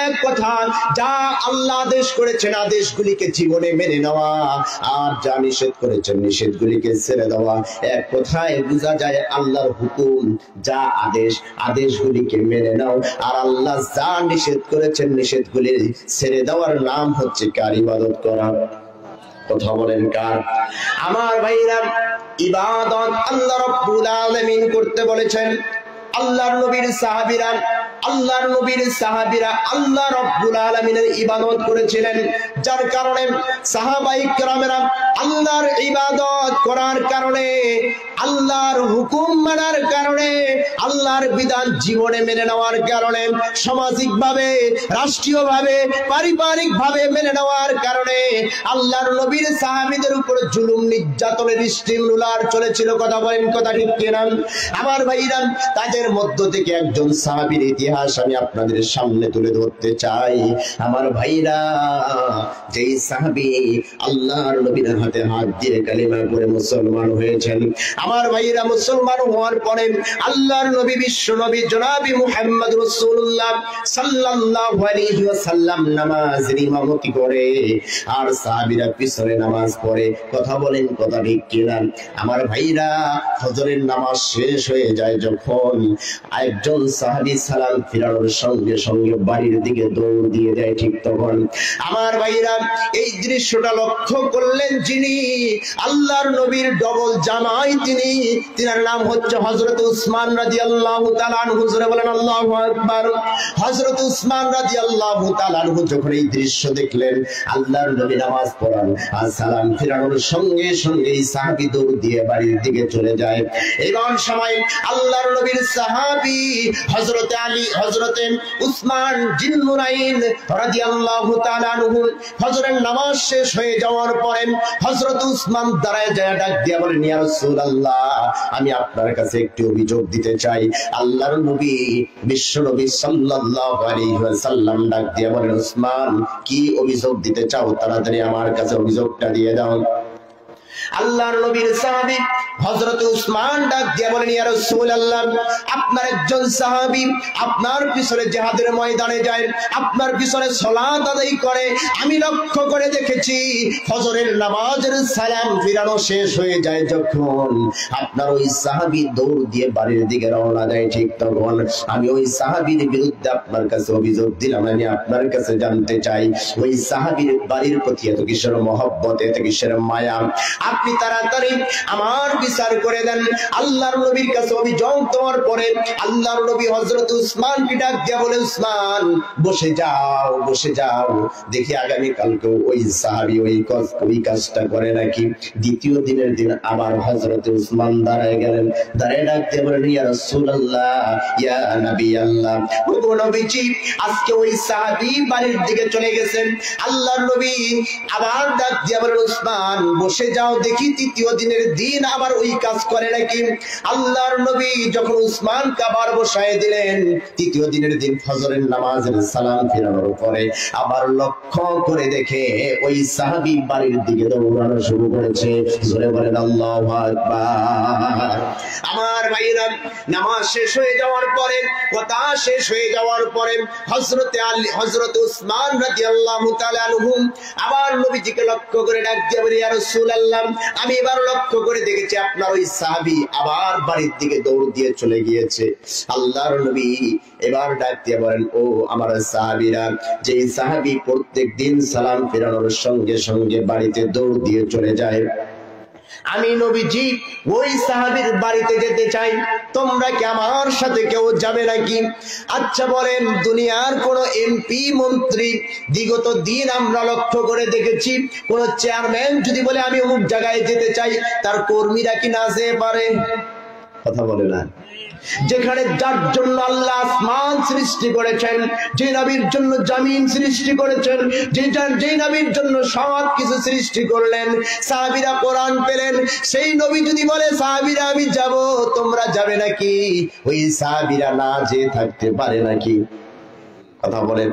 এক কথা, যা আল্লাহ আদেশ করেছেন আদেশগুলিকে জীবনে মেনে নেওয়া, আর যা নিষেধ করেছেন নিষেধগুলিকে ছেড়ে দেওয়া। এক কথায় বোঝা যায় আল্লাহর হুকুম, যা আদেশ আদেশগুলিকে মেনে নাও, আর আল্লাহ যা নিষেধ করেছেন নিষেধগুলি ছেড়ে দেওয়ার নাম হচ্ছে কার? ইবাদত করা। কথা বলেন কার? আমার ভাইরা, ইবাদত আল্লাহ রাব্বুল আলামিন করতে বলেছেন। আল্লাহর নবীর সাহাবীরা আল্লাহ রাব্বুল আলামিনের ইবাদত করেছিলেন, যার কারণে সাহাবায়ে কেরামেরা আল্লাহর ইবাদত করার কারণে, আল্লাহর হুকুম মানার কারণে, আল্লাহর বিধান জীবনে মেনে নেওয়ার কারণে, সামাজিকভাবে, রাষ্ট্রীয়ভাবে, পারিবারিকভাবে মেনে নেওয়ার কারণে আল্লাহর নবীর সাহাবীদের উপর জুলুম নির্যাতনের স্টিমুলার চলেছিল। কথা বলেন, কথা ঠিক কিনা? আমার ভাইরা, তাদের মধ্য থেকে একজন সাহাবীর ইতিহাস আমি আপনাদের সামনে তুলে ধরতে চাই। আমার ভাইরা, যেই সাহাবী আল্লাহর নবীর হাতে হাত দিয়ে কালিমা পড়ে মুসলমান হয়েছেন, আমার ভাইরা মুসলমান হওয়ার পরে আল্লাহর নবী, বিশ্ব নবী জনাবি মুহাম্মদ রাসূলুল্লাহ সাল্লাল্লাহু আলাইহি ওয়াসাল্লাম নামাজের ইমামতি করে, আর সাহাবীরা পিছনে নামাজ পড়ে। কথা বলেন, কথা ঠিক কিনা? আমার ভাইরা, ফজরের নামাজ শেষ হয়ে যায় যখন, একজন সাহাবী সালাম ফিরানোর সঙ্গে সঙ্গে বাড়ির দিকে দৌড় দিয়ে দেয়। ঠিক তখন আমার ভাইরা এই দৃশ্যটা লক্ষ্য করলেন যিনি আল্লাহর নবীর ডবল জামাই, তিনার নাম হচ্ছে হযরত উসমান রাদিয়াল্লাহু তাআলা আনহু। জোরে বলেন আল্লাহু আকবার। হযরত উসমান রাদিয়াল্লাহু তাআলা আনহু যখন এই দৃশ্য দেখলেন, আল্লাহর নবী নামাজ পড়ান আর সালাম ফিরানোর সঙ্গে সঙ্গে এই সাহাবী দৌড় দিয়ে বাড়ির দিকে চলে যায়। এমন সময় আল্লাহর নবীর সাহাবী হযরত আলী, হযরত উসমান জিন্নুরাইন রাদিয়াল্লাহু তাআলা আনহু ফজরের নামাজ শেষ হয়ে যাওয়ার পরে হযরত উসমান দাঁড়ায় যায়, ডাক দিয়ে বলেন, ইয়া রাসূলুল্লাহ, আমি আপনার কাছে একটি অভিযোগ দিতে চাই। আল্লাহর নবী, বিশ্ব নবী সাল্লাল্লাহু আলাইহি ওয়াসাল্লাম ডাক দিয়ে বলেন, উসমান, কি অভিযোগ দিতে চাও? তাড়াতাড়ি আমার কাছে অভিযোগটা দিয়ে দাও। আল্লাহর নবীর সাহাবী হযরত উসমান ডাক দিয়ে বলেন, ইয়া রাসূলুল্লাহ, আপনার একজন সাহাবী আপনার পিছনে জিহাদের ময়দানে যায়, আপনার পিছনে সালাত আদায় করে, আমি লক্ষ্য করে দেখেছি ফজরের নামাজের সালাম ফিরানো শেষ হয়ে যায় যখন, আপনার ওই সাহাবী দৌড় দিয়ে বাড়ির দিকে রওনা দেয়। ঠিক তখন আমি ওই সাহাবীর বিরুদ্ধে আপনার কাছে অভিযোগ দিলাম। আমি আপনার কাছে জানতে চাই, ওই সাহাবীর বাড়ির প্রতি এত কিসের মহব্বত, এত কিসের মায়া? আপনি তাড়াতাড়ি আমার বিচার করে দেন। আল্লাহর নবীর কাছে অভিযোগ দেওয়ার পরে আল্লাহর নবী হযরত উসমানকে ডাক দিয়ে বলে, উসমান, বসে যাও, বসে যাও, দেখি আগামী কালকে ওই সাহাবী ওই কাজটা করে নাকি। দ্বিতীয় দিনের দিন আবার হযরত উসমান দাঁড়ায় গেলেন, দাঁড়ায় ডাক দিয়ে বলেন, ইয়া রাসূলুল্লাহ, ইয়া নবী আল্লাহ, ওগো নবীজি, আজকে ওই সাহাবী বাড়ির দিকে চলে গেছেন। আল্লাহর নবী আবার ডাক দিয়ে বলেন, উসমান, বসে যাও, দেখি তৃতীয় দিনের দিন আবার ওই কাজ করে নাকি। আল্লাহর নবী যখন উসমানকে আবার বসায় দিলেন, তৃতীয় দিনের দিন ফজরের নামাজের সালাম ফিরানোর পরে আবার লক্ষ্য করে দেখে ওই সাহাবী বাড়ির দিকে দৌড়ানো শুরু করেছে। জোরে বলেন আল্লাহু আকবার। আমার ভাইরা, নামাজ শেষ হয়ে যাওয়ার পরে, কথা শেষ হয়ে যাওয়ার পরে হযরতে আলী, হযরত উসমান রাদিয়াল্লাহু তাআলা আনহু আবার নবীজিকে লক্ষ্য করে ডাক দিয়ে বলে, ইয়া রাসূলুল্লাহ, আমি এবার লক্ষ্য করে দেখেছি আপনার ওই সাহাবী আবার বাড়ির দিকে দৌড় দিয়ে চলে গিয়েছে। আল্লাহর নবী এবার ডাক দিয়ে বলেন, ও আমার সাহাবীরা, যে সাহাবী প্রত্যেক দিন সালাম ফেরানোর সঙ্গে সঙ্গে বাড়িতে দৌড় দিয়ে চলে যায়, আমি নবীজি ওই সাহাবীর বাড়িতে যেতে চাই, তোমরা কি আমার সাথে কেউ যাবে নাকি? আচ্ছা বলেন, দুনিয়ার কোন এমপি মন্ত্রী, বিগত দিন আমরা লক্ষ্য করে দেখেছি, কোন চেয়ারম্যান যদি বলে আমি অমুক জায়গায় যেতে চাই, তার কর্মীরা কি না যেতে পারে? কথা বলে না। যেখানে যার জন্য আল্লাহ আসমান সৃষ্টি করেছেন, যে নবীর জন্য জমিন সৃষ্টি করেছেন, যে নবীর জন্য সব কিছু সৃষ্টি করলেন, সাহাবীরা কোরআন পেলেন, সেই নবী যদি বলে সাহাবীরা আমি যাব, তোমরা যাবে নাকি? ওই সাহাবীরা না যেয়ে থাকতে পারে নাকি? কথা বলেন।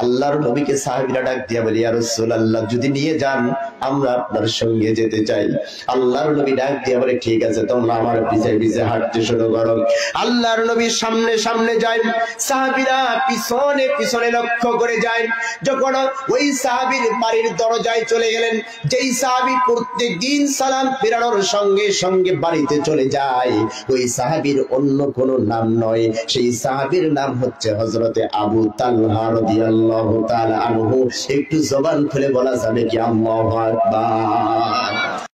আল্লাহর নবীকে সাহাবীরা ডাক দিয়া বলি, ইয়া রাসূলুল্লাহ, যদি নিয়ে যান আমরা আপনার সঙ্গে যেতে চাই। আল্লাহর নবী ডাক দিয়া বলে, ঠিক আছে, তোমরা আমার পিছে পিছে হাঁটতে শুরু করো। আল্লাহর নবী সামনে সামনে যায়, সাহাবীরা পিছনে পিছনে লক্ষ্য করে যায়। যখন ওই সাহাবীর বাড়ির দরজায় চলে গেলেন, যেই সাহাবী প্রত্যেকদিন সালাম ফেরানোর সঙ্গে সঙ্গে বাড়িতে চলে যায়, ওই সাহাবীর অন্য কোনো নাম নয়, সেই সাহাবীর নাম হচ্ছে হযরতে আবু তালহা রাদিয়াল্লাহু তাআলা আনহু। একটু জবান খুলে বলা যাবে কি আল্লাহু আকবার।